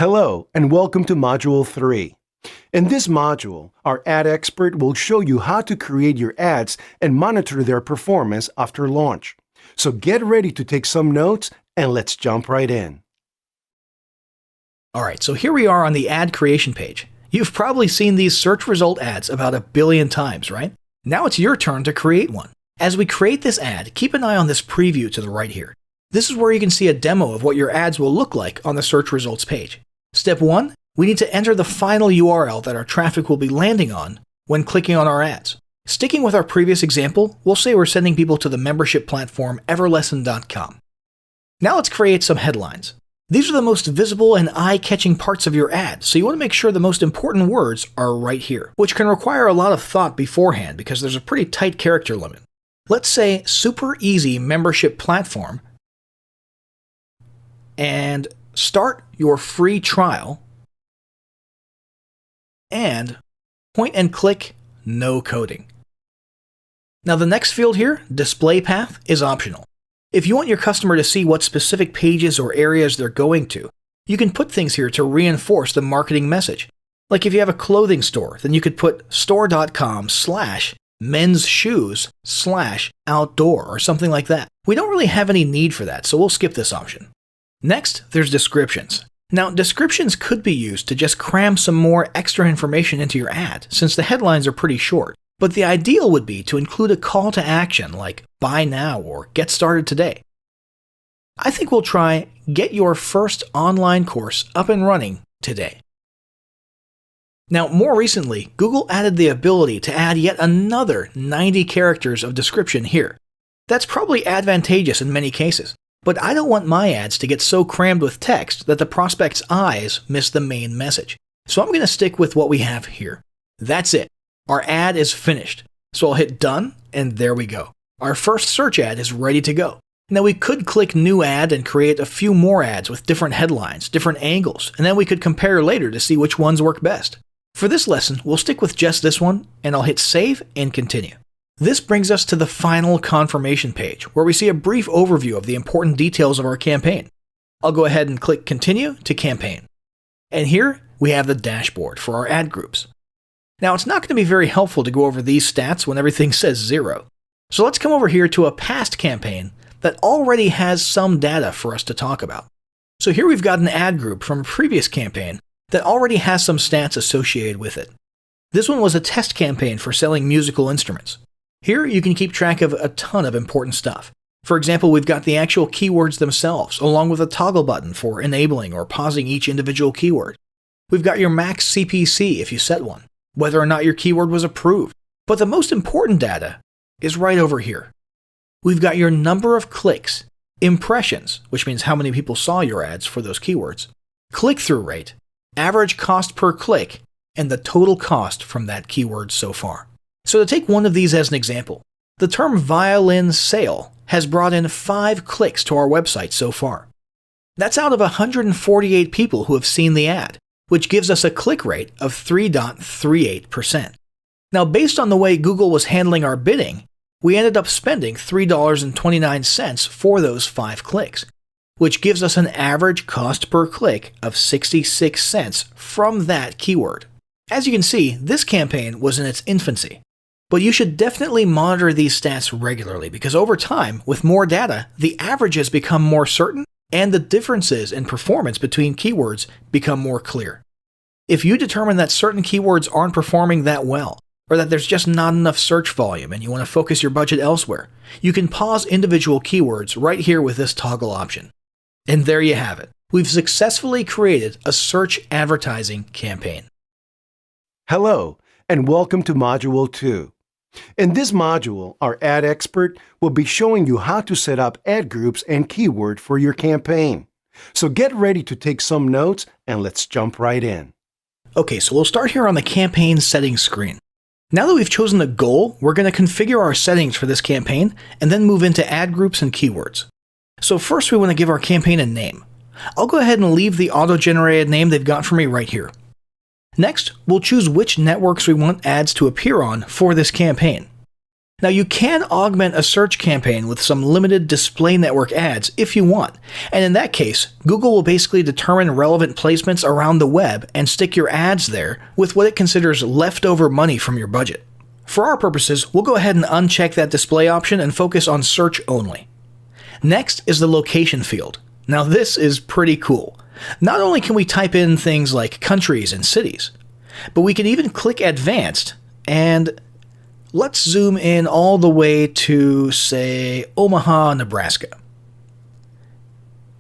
Hello, and welcome to Module 3. In this module, our ad expert will show you how to create your ads and monitor their performance after launch. So get ready to take some notes, and let's jump right in. Alright, so here we are on the ad creation page. You've probably seen these search result ads about 1 billion times, right? Now it's your turn to create one. As we create this ad, keep an eye on this preview to the right here. This is where you can see a demo of what your ads will look like on the search results page. Step 1, we need to enter the final URL that our traffic will be landing on when clicking on our ads. Sticking with our previous example, we'll say we're sending people to the membership platform everlesson.com. Now let's create some headlines. These are the most visible and eye-catching parts of your ad, so you want to make sure the most important words are right here, which can require a lot of thought beforehand because there's a pretty tight character limit. Let's say super easy membership platform and start your free trial and point and click no coding. Now the next field here, display path, is optional. If you want your customer to see what specific pages or areas they're going to, you can put things here to reinforce the marketing message. Like if you have a clothing store, then you could put store.com/men's shoes/outdoor or something like that. We don't really have any need for that, so we'll skip this option. Next, there's descriptions. Now, descriptions could be used to just cram some more extra information into your ad, since the headlines are pretty short. But the ideal would be to include a call to action like buy now or get started today. I think we'll try get your first online course up and running today. Now, more recently, Google added the ability to add yet another 90 characters of description here. That's probably advantageous in many cases. But I don't want my ads to get so crammed with text that the prospect's eyes miss the main message. So I'm going to stick with what we have here. That's it. Our ad is finished. So I'll hit done, and there we go. Our first search ad is ready to go. Now we could click new ad and create a few more ads with different headlines, different angles, and then we could compare later to see which ones work best. For this lesson, we'll stick with just this one, and I'll hit save and continue. This brings us to the final confirmation page, where we see a brief overview of the important details of our campaign. I'll go ahead and click Continue to Campaign. And here we have the dashboard for our ad groups. Now it's not going to be very helpful to go over these stats when everything says 0. So let's come over here to a past campaign that already has some data for us to talk about. So here we've got an ad group from a previous campaign that already has some stats associated with it. This one was a test campaign for selling musical instruments. Here you can keep track of a ton of important stuff. For example, we've got the actual keywords themselves, along with a toggle button for enabling or pausing each individual keyword. We've got your max CPC if you set one, whether or not your keyword was approved. But the most important data is right over here. We've got your number of clicks, impressions, which means how many people saw your ads for those keywords, click-through rate, average cost per click, and the total cost from that keyword so far. So to take one of these as an example, the term violin sale has brought in 5 clicks to our website so far. That's out of 148 people who have seen the ad, which gives us a click rate of 3.38%. Now, based on the way Google was handling our bidding, we ended up spending $3.29 for those 5 clicks, which gives us an average cost per click of 66 cents from that keyword. As you can see, this campaign was in its infancy. But you should definitely monitor these stats regularly because over time, with more data, the averages become more certain and the differences in performance between keywords become more clear. If you determine that certain keywords aren't performing that well, or that there's just not enough search volume and you want to focus your budget elsewhere, you can pause individual keywords right here with this toggle option. And there you have it. We've successfully created a search advertising campaign. Hello, and welcome to Module 2. In this module, our ad expert will be showing you how to set up ad groups and keyword for your campaign. So get ready to take some notes, and let's jump right in. Okay, so we'll start here on the campaign settings screen. Now that we've chosen the goal, we're going to configure our settings for this campaign and then move into ad groups and keywords. So first we want to give our campaign a name. I'll go ahead and leave the auto-generated name they've got for me right here. Next, we'll choose which networks we want ads to appear on for this campaign. Now you can augment a search campaign with some limited display network ads if you want, and in that case, Google will basically determine relevant placements around the web and stick your ads there with what it considers leftover money from your budget. For our purposes, we'll go ahead and uncheck that display option and focus on search only. Next is the location field. Now this is pretty cool. Not only can we type in things like countries and cities, but we can even click advanced and let's zoom in all the way to, say, Omaha, Nebraska.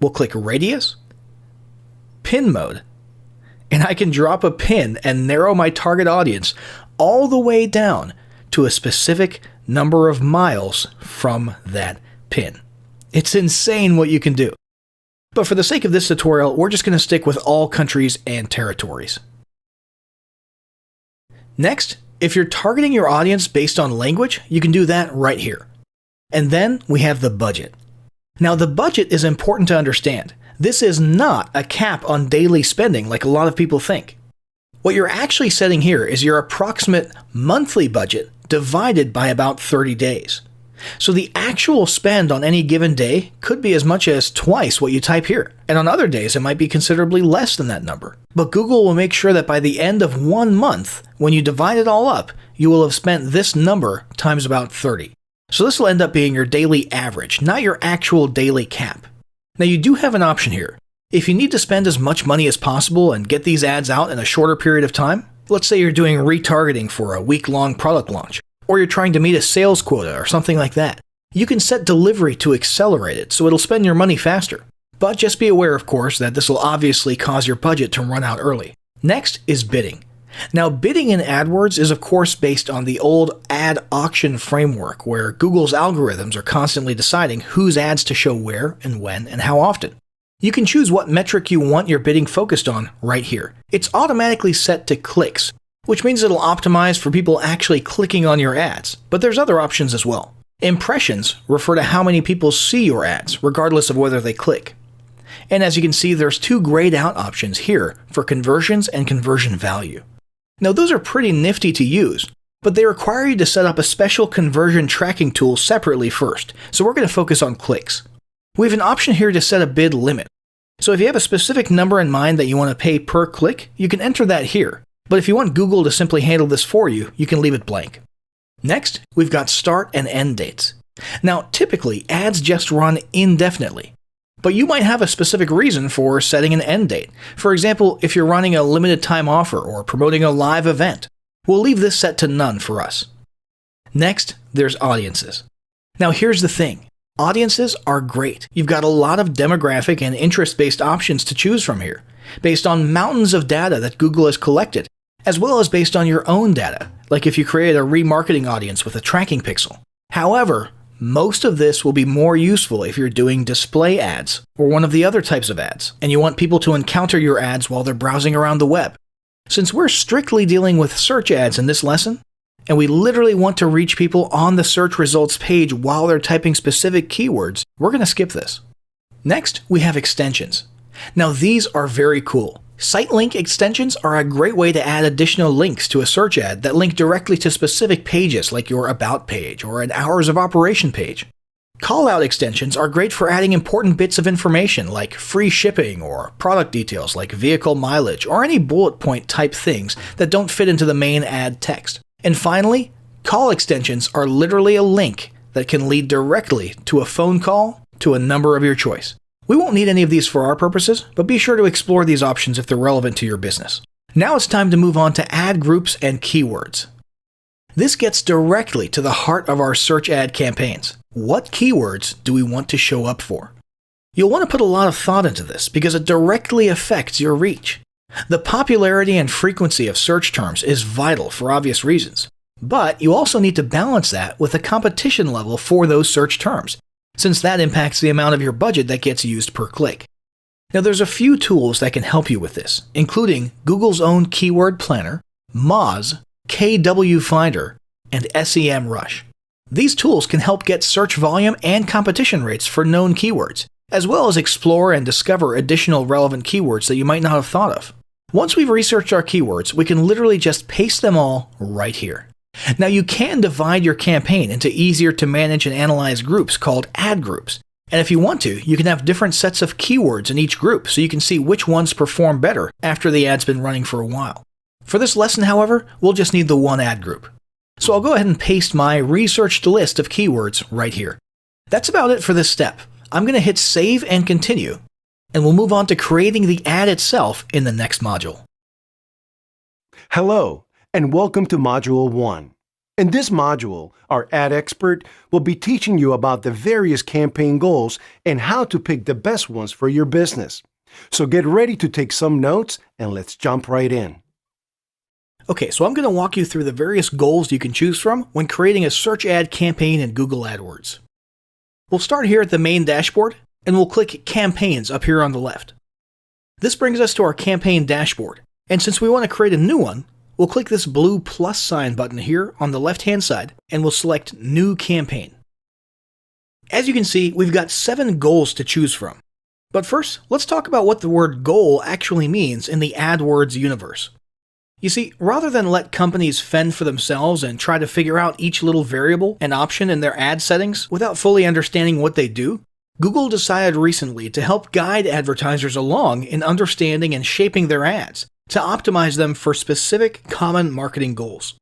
We'll click radius, pin mode, and I can drop a pin and narrow my target audience all the way down to a specific number of miles from that pin. It's insane what you can do. But for the sake of this tutorial, we're just going to stick with all countries and territories. Next, if you're targeting your audience based on language, you can do that right here. And then we have the budget. Now the budget is important to understand. This is not a cap on daily spending like a lot of people think. What you're actually setting here is your approximate monthly budget divided by about 30 days. So the actual spend on any given day could be as much as twice what you type here, and on other days it might be considerably less than that number. But Google will make sure that by the end of 1 month, when you divide it all up, you will have spent this number times about 30. So this will end up being your daily average, not your actual daily cap. Now you do have an option here. If you need to spend as much money as possible and get these ads out in a shorter period of time, let's say you're doing retargeting for a week-long product launch, or you're trying to meet a sales quota or something like that, you can set delivery to accelerate it so it'll spend your money faster. But just be aware, of course, that this will obviously cause your budget to run out early. Next is bidding. Now, bidding in AdWords is of course based on the old ad auction framework where Google's algorithms are constantly deciding whose ads to show where and when and how often. You can choose what metric you want your bidding focused on right here. It's automatically set to clicks, which means it'll optimize for people actually clicking on your ads, but there's other options as well. Impressions refer to how many people see your ads, regardless of whether they click. And as you can see, there's 2 grayed out options here for conversions and conversion value. Now those are pretty nifty to use, but they require you to set up a special conversion tracking tool separately first, so we're going to focus on clicks. We have an option here to set a bid limit. So if you have a specific number in mind that you want to pay per click, you can enter that here. But if you want Google to simply handle this for you, you can leave it blank. Next, we've got start and end dates. Now, typically, ads just run indefinitely. But you might have a specific reason for setting an end date. For example, if you're running a limited time offer or promoting a live event, we'll leave this set to none for us. Next, there's audiences. Now here's the thing. Audiences are great. You've got a lot of demographic and interest-based options to choose from here, based on mountains of data that Google has collected, as well as based on your own data, like if you create a remarketing audience with a tracking pixel. However, most of this will be more useful if you're doing display ads or one of the other types of ads, and you want people to encounter your ads while they're browsing around the web. Since we're strictly dealing with search ads in this lesson, and we literally want to reach people on the search results page while they're typing specific keywords, we're going to skip this. Next, we have extensions. Now these are very cool. Site link extensions are a great way to add additional links to a search ad that link directly to specific pages like your About page or an Hours of Operation page. Callout extensions are great for adding important bits of information like free shipping or product details like vehicle mileage or any bullet point type things that don't fit into the main ad text. And finally, call extensions are literally a link that can lead directly to a phone call to a number of your choice. We won't need any of these for our purposes, but be sure to explore these options if they're relevant to your business. Now it's time to move on to ad groups and keywords. This gets directly to the heart of our search ad campaigns. What keywords do we want to show up for? You'll want to put a lot of thought into this because it directly affects your reach. The popularity and frequency of search terms is vital for obvious reasons, but you also need to balance that with the competition level for those search terms, since that impacts the amount of your budget that gets used per click. Now there's a few tools that can help you with this, including Google's own Keyword Planner, Moz, KW Finder, and SEMrush. These tools can help get search volume and competition rates for known keywords, as well as explore and discover additional relevant keywords that you might not have thought of. Once we've researched our keywords, we can literally just paste them all right here. Now you can divide your campaign into easier to manage and analyze groups called ad groups. And if you want to, you can have different sets of keywords in each group so you can see which ones perform better after the ad's been running for a while. For this lesson, however, we'll just need the one ad group. So I'll go ahead and paste my researched list of keywords right here. That's about it for this step. I'm going to hit save and continue, and we'll move on to creating the ad itself in the next module. Hello, and welcome to Module 1. In this module, our ad expert will be teaching you about the various campaign goals and how to pick the best ones for your business. So get ready to take some notes and let's jump right in. Okay, so I'm going to walk you through the various goals you can choose from when creating a search ad campaign in Google AdWords. We'll start here at the main dashboard, and we'll click Campaigns up here on the left. This brings us to our campaign dashboard, and since we want to create a new one, we'll click this blue plus sign button here on the left-hand side, and we'll select New Campaign. As you can see, we've got 7 goals to choose from. But first, let's talk about what the word goal actually means in the AdWords universe. You see, rather than let companies fend for themselves and try to figure out each little variable and option in their ad settings without fully understanding what they do, Google decided recently to help guide advertisers along in understanding and shaping their ads to optimize them for specific common marketing goals.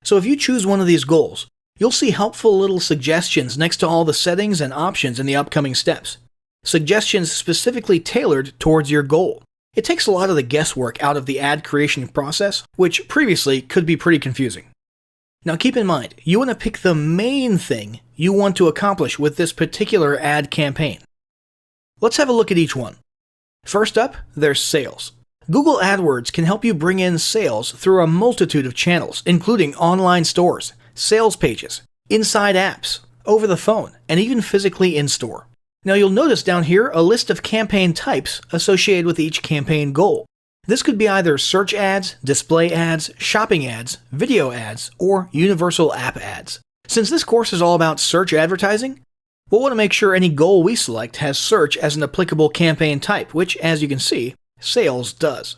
So if you choose one of these goals, you'll see helpful little suggestions next to all the settings and options in the upcoming steps. Suggestions specifically tailored towards your goal. It takes a lot of the guesswork out of the ad creation process, which previously could be pretty confusing. Now keep in mind, you want to pick the main thing you want to accomplish with this particular ad campaign. Let's have a look at each one. First up, there's sales. Google AdWords can help you bring in sales through a multitude of channels, including online stores, sales pages, inside apps, over the phone, and even physically in-store. Now you'll notice down here a list of campaign types associated with each campaign goal. This could be either search ads, display ads, shopping ads, video ads, or universal app ads. Since this course is all about search advertising, we'll want to make sure any goal we select has search as an applicable campaign type, which, as you can see, sales does.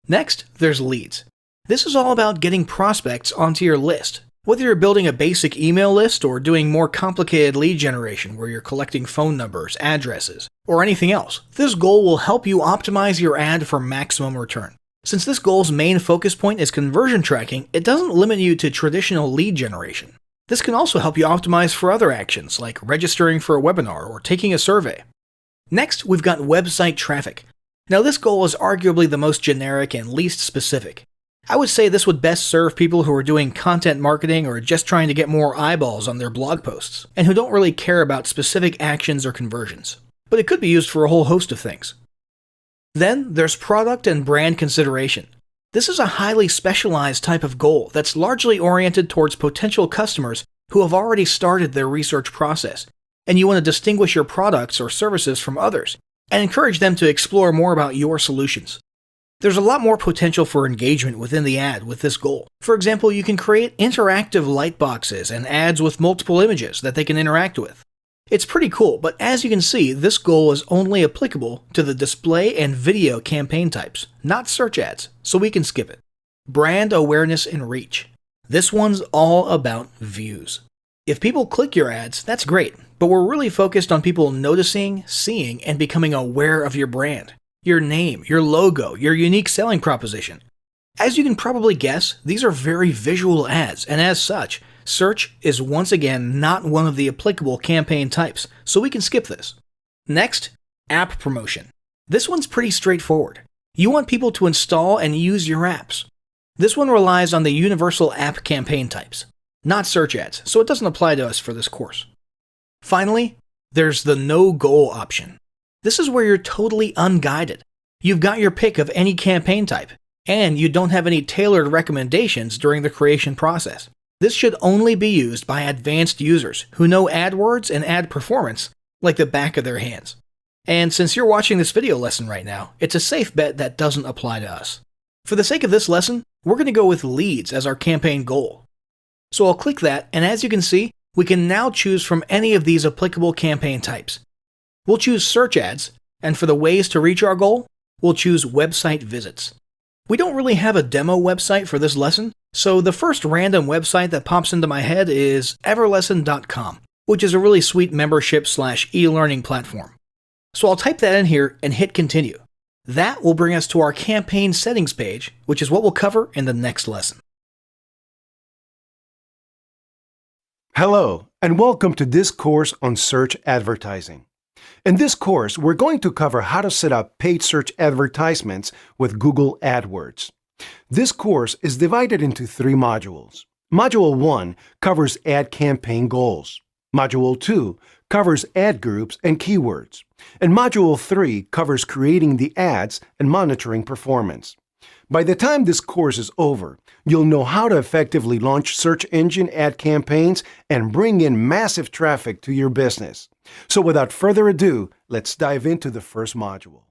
Next, there's leads. This is all about getting prospects onto your list. Whether you're building a basic email list or doing more complicated lead generation where you're collecting phone numbers, addresses, or anything else, this goal will help you optimize your ad for maximum return. Since this goal's main focus point is conversion tracking, it doesn't limit you to traditional lead generation. This can also help you optimize for other actions like registering for a webinar or taking a survey. Next, we've got website traffic. Now this goal is arguably the most generic and least specific. I would say this would best serve people who are doing content marketing or just trying to get more eyeballs on their blog posts, and who don't really care about specific actions or conversions. But it could be used for a whole host of things. Then there's product and brand consideration. This is a highly specialized type of goal that's largely oriented towards potential customers who have already started their research process, and you want to distinguish your products or services from others, and encourage them to explore more about your solutions. There's a lot more potential for engagement within the ad with this goal. For example, you can create interactive light boxes and ads with multiple images that they can interact with. It's pretty cool, but as you can see, this goal is only applicable to the display and video campaign types, not search ads, so we can skip it. Brand awareness and reach. This one's all about views. If people click your ads, that's great, but we're really focused on people noticing, seeing, and becoming aware of your brand. Your name, your logo, your unique selling proposition. As you can probably guess, these are very visual ads, and as such, search is once again not one of the applicable campaign types, so we can skip this. Next, app promotion. This one's pretty straightforward. You want people to install and use your apps. This one relies on the universal app campaign types, not search ads, so it doesn't apply to us for this course. Finally, there's the no goal option. This is where you're totally unguided. You've got your pick of any campaign type, and you don't have any tailored recommendations during the creation process. This should only be used by advanced users who know AdWords and ad performance like the back of their hands. And since you're watching this video lesson right now, it's a safe bet that doesn't apply to us. For the sake of this lesson, we're going to go with leads as our campaign goal. So I'll click that, and as you can see, we can now choose from any of these applicable campaign types. We'll choose search ads, and for the ways to reach our goal, we'll choose website visits. We don't really have a demo website for this lesson, So the first random website that pops into my head is everlesson.com, which is a really sweet membership/e-learning platform. So I'll type that in here and hit continue. That will bring us to our campaign settings page, which is what we'll cover in the next lesson. Hello, and welcome to this course on search advertising. In this course, we're going to cover how to set up paid search advertisements with Google AdWords. This course is divided into 3 modules. Module 1 covers ad campaign goals. Module 2 covers ad groups and keywords. And Module 3 covers creating the ads and monitoring performance. By the time this course is over, you'll know how to effectively launch search engine ad campaigns and bring in massive traffic to your business. So without further ado, let's dive into the first module.